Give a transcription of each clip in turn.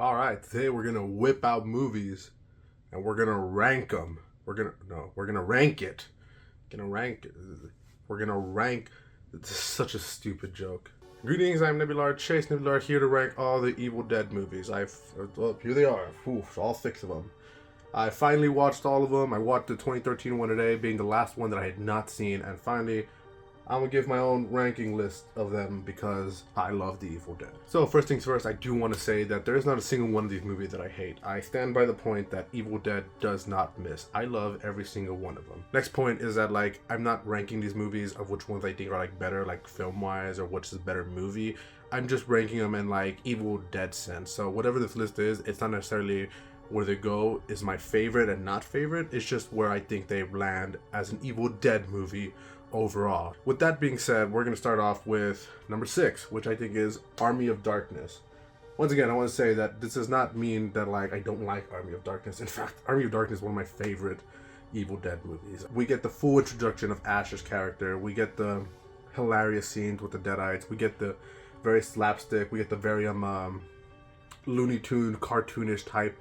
All right, today we're gonna whip out movies and we're gonna rank them. We're gonna rank it. Gonna rank. We're gonna rank. This is such a stupid joke. Greetings, I'm Nebular Chase. Nebular here to rank all the Evil Dead movies. Well, here they are. Oof, all 6 of them. I finally watched all of them. I watched the 2013 one today, being the last one that I had not seen, and finally I'm gonna give my own ranking list of them because I love The Evil Dead. So first things first, I do want to say that there is not a single one of these movies that I hate. I stand by the point that Evil Dead does not miss. I love every single one of them. Next point is that I'm not ranking these movies of which ones I think are better, film wise, or which is a better movie. I'm just ranking them in Evil Dead sense. So whatever this list is, it's not necessarily where they go is my favorite and not favorite. It's just where I think they land as an Evil Dead movie overall. With that being said, we're going to start off with number 6, which I think is Army of Darkness. Once again, I want to say that this does not mean that I don't like Army of Darkness. In fact, Army of Darkness is one of my favorite Evil Dead movies. We get the full introduction of Ash's character. We get the hilarious scenes with the Deadites. We get the very slapstick. We get the very Looney Tune, cartoonish type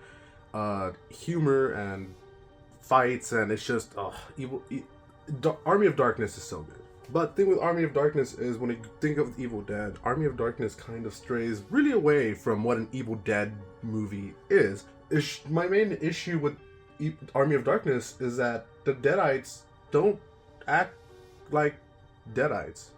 humor and fights, and it's just Army of Darkness is so good. But the thing with Army of Darkness is when you think of Evil Dead, Army of Darkness kind of strays really away from what an Evil Dead movie is. My main issue with Army of Darkness is that the Deadites don't act like Deadites.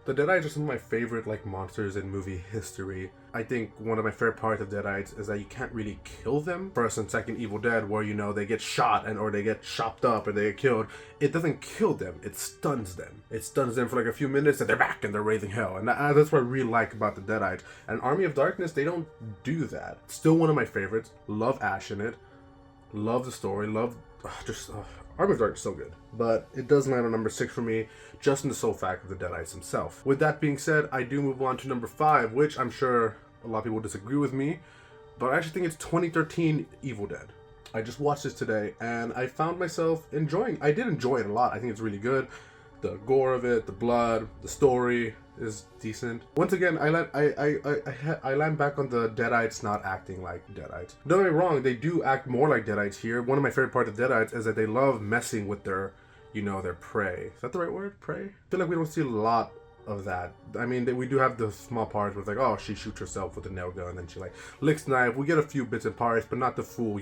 The Deadites are some of my favorite monsters in movie history. I think one of my favorite parts of Deadites is that you can't really kill them. First and second Evil Dead, where they get shot or they get chopped up or they get killed. It doesn't kill them, it stuns them. It stuns them for a few minutes and they're back and they're raising hell. And that's what I really like about the Deadites. And Army of Darkness, they don't do that. Still one of my favorites. Love Ash in it. Love the story. Army of Darkness is so good. But it does land on number 6 for me, just in the sole fact of the Deadites himself. With that being said, I do move on to number 5, which I'm sure a lot of people disagree with me, but I actually think it's 2013 Evil Dead. I just watched this today, and I found myself I did enjoy it a lot. I think it's really good. The gore of it, the blood, the story is decent. Once again, I land back on the Deadites not acting like Deadites. Don't get me wrong, they do act more like Deadites here. One of my favorite parts of Deadites is that they love messing with their prey. Is that the right word? Prey? I feel like we don't see a lot of that. I mean, we do have the small parts where it's she shoots herself with a nail gun and then she licks knife. We get a few bits and parts, but not the full,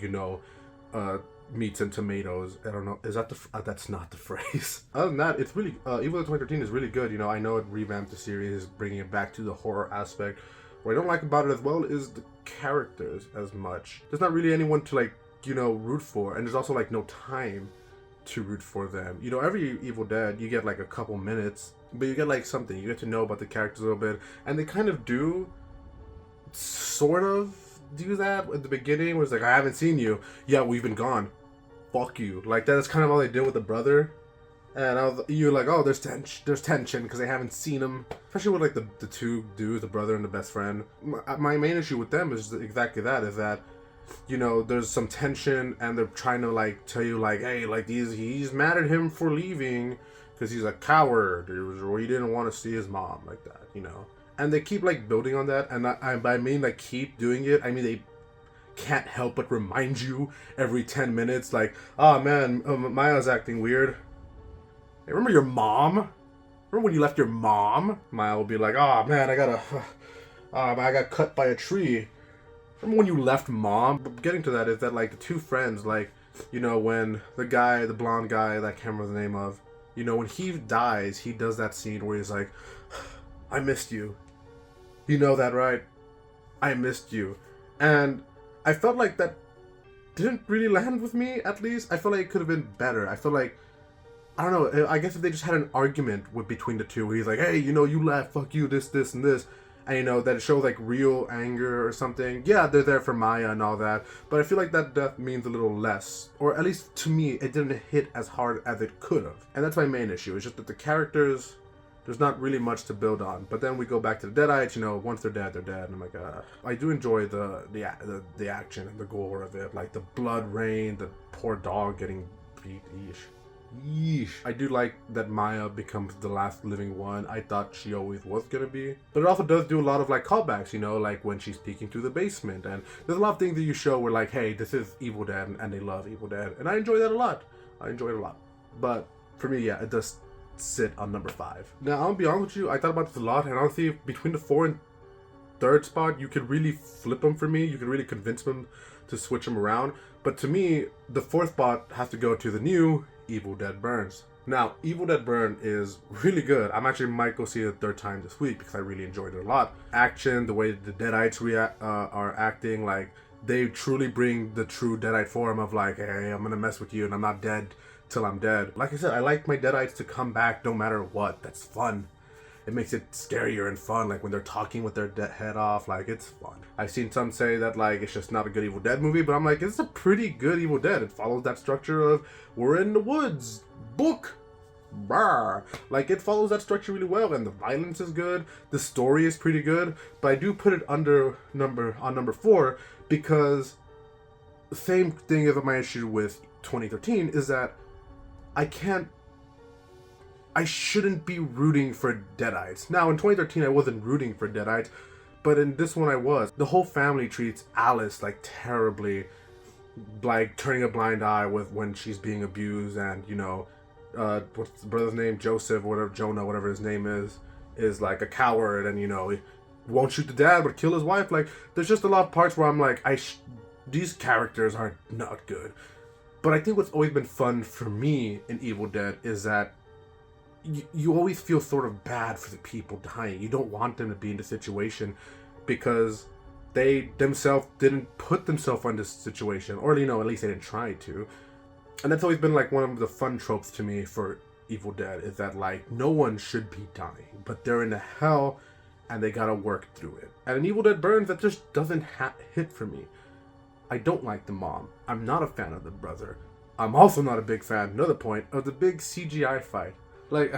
meats and tomatoes. I don't know. Is that that's not the phrase. Other than that, it's really Evil Dead 2013 is really good. I know it revamped the series, bringing it back to the horror aspect. What I don't like about it as well is the characters as much. There's not really anyone to root for, and there's also no time to root for them. Every Evil Dead you get a couple minutes, but you get something. You get to know about the characters a little bit, and they kind of do sort of do that at the beginning where it's I haven't seen you. Yeah, we've been gone. Fuck you. That's kind of all they did with the brother. And you're oh, there's tension because they haven't seen him. Especially with the two dudes, the brother and the best friend. My main issue with them is exactly that, is that there's some tension and they're trying to tell you hey, he's mad at him for leaving because he's a coward or he didn't want to see his mom and they keep building on that, and I mean keep doing it. I mean, they can't help but remind you every 10 minutes oh man, Maya's acting weird. Hey, remember your mom? Remember when you left your mom? Maya will be oh man, I got cut by a tree. Remember when you left mom? But getting to that is that the two friends, when the blonde guy that I can't remember the name of, when he dies, he does that scene where he's I missed you. You know that, right? I missed you. And I felt that didn't really land with me, at least. I felt it could have been better. I feel I don't know, I guess if they just had an argument between the two, where he's hey, you left, fuck you, this, and this. And that it shows real anger or something. Yeah, they're there for Maya and all that, but I feel that death means a little less, or at least to me, it didn't hit as hard as it could have. And that's my main issue. It's just that the characters, there's not really much to build on. But then we go back to the Deadites. Once they're dead, they're dead. And I'm I do enjoy the action and the gore of it, the blood rain, the poor dog getting beat. Eesh. Yeesh. I do like that Maya becomes the last living one. I thought she always was gonna be. But it also does do a lot of like callbacks, you know, like when she's peeking through the basement. And there's a lot of things that you show where like, hey, this is Evil Dead, and they love Evil Dead. And I enjoy that a lot. I enjoy it a lot. But for me, yeah, it does sit on number 5. Now, I'll be honest with you, I thought about this a lot, and honestly, between the 4 and 3rd spot, you could really flip them for me. You could really convince them to switch them around. But to me, the 4th spot has to go to the new Evil Dead Burns. Now, Evil Dead Burn is really good. I'm actually might go see it a 3rd time this week because I really enjoyed it a lot. Action, the way the Deadites are acting, like they truly bring the true Deadite form of like, hey, I'm gonna mess with you and I'm not dead till I'm dead. Like I said, I like my Deadites to come back no matter what. That's fun. It makes it scarier and fun, like when they're talking with their head off, like it's fun. I've seen some say that like it's just not a good Evil Dead movie, but I'm like, it's a pretty good Evil Dead. It follows that structure of we're in the woods, book, brr. Like it follows that structure really well, and the violence is good, the story is pretty good, but I do put it under number 4 because the same thing as my issue with 2013 is that I shouldn't be rooting for Deadites. Now, in 2013, I wasn't rooting for Deadites, but in this one I was. The whole family treats Alice, like, terribly, like, turning a blind eye with when she's being abused, and, you know, what's the brother's name? Joseph, whatever, Jonah, whatever his name is like a coward, and, you know, he won't shoot the dad, but kill his wife. Like, there's just a lot of parts where I'm like, these characters are not good. But I think what's always been fun for me in Evil Dead is that you always feel sort of bad for the people dying. You don't want them to be in the situation because they themselves didn't put themselves in this situation, or, you know, at least they didn't try to. And that's always been like one of the fun tropes to me for Evil Dead, is that like no one should be dying, but they're in a hell and they gotta work through it. And in Evil Dead Burns, that just doesn't hit for me. I don't like the mom. I'm not a fan of the brother. I'm also not a big fan, another point, of the big CGI fight. Like,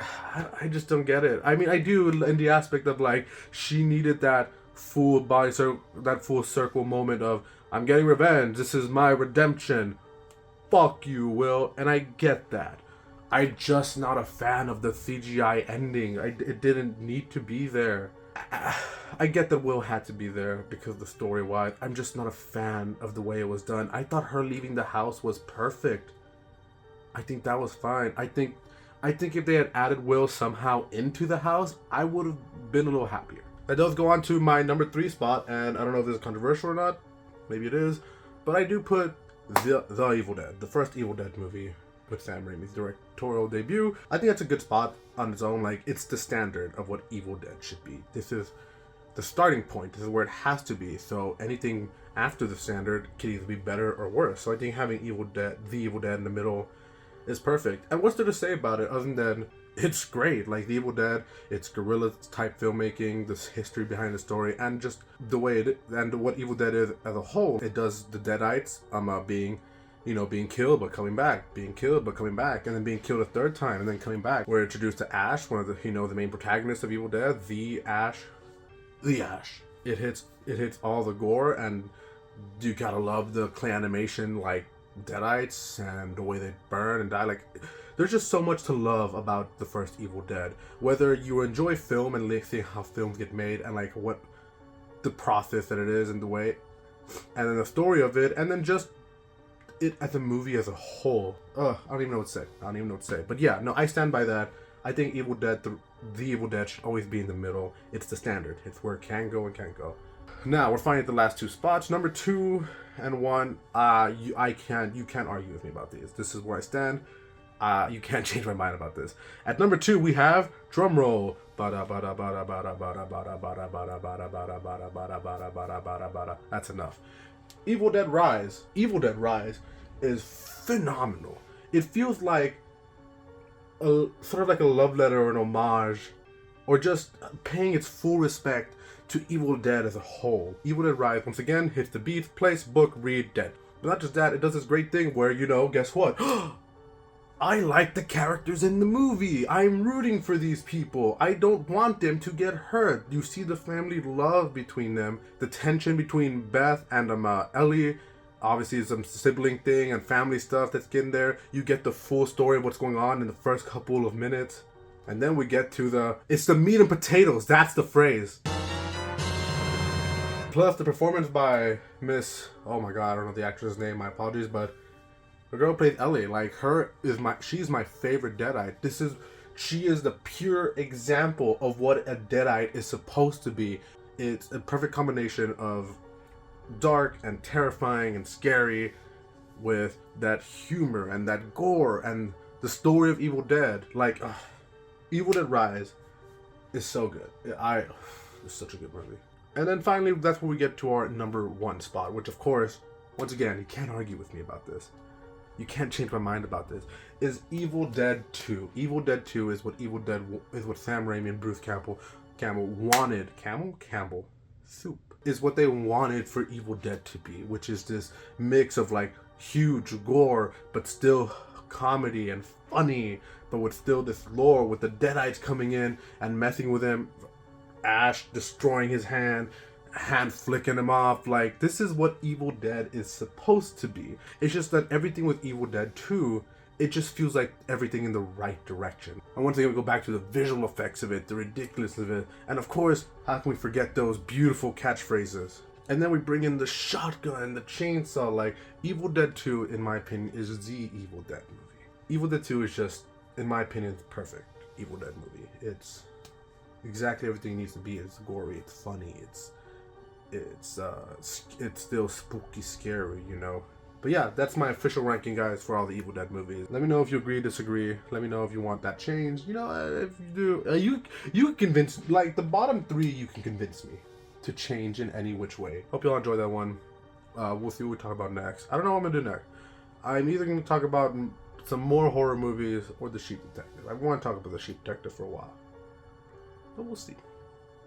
I just don't get it. I mean, I do in the aspect of, like, she needed that full circle moment of, I'm getting revenge, this is my redemption. Fuck you, Will. And I get that. I'm just not a fan of the CGI ending. It didn't need to be there. I get that Will had to be there because the story-wise. I'm just not a fan of the way it was done. I thought her leaving the house was perfect. I think that was fine. I think if they had added Will somehow into the house, I would have been a little happier. That does go on to my number 3 spot, and I don't know if this is controversial or not. Maybe it is. But I do put The Evil Dead, the first Evil Dead movie with Sam Raimi's directorial debut. I think that's a good spot on its own. Like, it's the standard of what Evil Dead should be. This is the starting point. This is where it has to be. So anything after the standard can either be better or worse. So I think having The Evil Dead in the middle is perfect. And what's there to say about it other than it's great? Like, The Evil Dead, it's guerrilla type filmmaking, this history behind the story, and just the way it and what Evil Dead is as a whole. It does the Deadites being killed but coming back, being killed but coming back, and then being killed a 3rd time and then coming back. We're introduced to Ash, one of the the main protagonists of Evil Dead, the Ash. It hits all the gore, and you gotta love the clay animation, like Deadites, and the way they burn and die. Like, there's just so much to love about the first Evil Dead. Whether you enjoy film and like seeing how films get made and like what the process that it is and the way, and then the story of it, and then just it as a movie as a whole. I don't even know what to say. But yeah, no, I stand by that. I think Evil Dead, the Evil Dead should always be in the middle. It's the standard. It's where it can go and can't go. Now we're finally at the last 2 spots. Number 2 and 1. You can't argue with me about these. This is where I stand. You can't change my mind about this. At number 2 we have, drum roll. That's enough. Evil Dead Rise. Evil Dead Rise is phenomenal. It feels like sort of like a love letter or an homage, or just paying its full respect to Evil Dead as a whole. Evil Dead Rise, once again, hits the beats, place, book, read, dead. But not just that, it does this great thing where, guess what? I like the characters in the movie. I'm rooting for these people. I don't want them to get hurt. You see the family love between them, the tension between Beth and Ellie. Obviously, some sibling thing and family stuff that's getting there. You get the full story of what's going on in the first couple of minutes. And then we get to it's the meat and potatoes. That's the phrase. Plus the performance by Miss, oh my god, I don't know the actress' name, my apologies, but the girl who plays Ellie, like she's my favorite Deadite. She is the pure example of what a Deadite is supposed to be. It's a perfect combination of dark and terrifying and scary with that humor and that gore and the story of Evil Dead. Like, Evil Dead Rise is so good. It's such a good movie. And then finally, that's where we get to our number one spot, which of course, once again, you can't argue with me about this. You can't change my mind about this. Is Evil Dead 2. Evil Dead 2 is what Sam Raimi and Bruce Campbell wanted. Campbell? Soup. Is what they wanted for Evil Dead to be, which is this mix of like huge gore, but still comedy and funny, but with still this lore with the Deadites coming in and messing with him. Ash destroying his hand flicking him off. Like, this is what Evil Dead is supposed to be. It's just that everything with Evil Dead 2, it just feels like everything in the right direction. And once again, we go back to the visual effects of it, the ridiculousness of it, and of course, how can we forget those beautiful catchphrases? And then we bring in the shotgun, the chainsaw. Like, Evil Dead 2, in my opinion, is the Evil Dead movie. Evil Dead 2 is just, in my opinion, the perfect Evil Dead movie. It's exactly everything it needs to be. It's gory, it's funny, it's still spooky, scary, you know. But yeah, that's my official ranking, guys, for all the Evil Dead movies. Let me know if you agree, disagree. Let me know if you want that changed. You know, if you do, you can convince, like, the bottom three, you can convince me to change in any which way. Hope y'all enjoy that one. We'll see what we talk about next. I don't know what I'm gonna do next. I'm either gonna talk about some more horror movies or The Sheep Detective. I want to talk about The Sheep Detective for a while, but we'll see.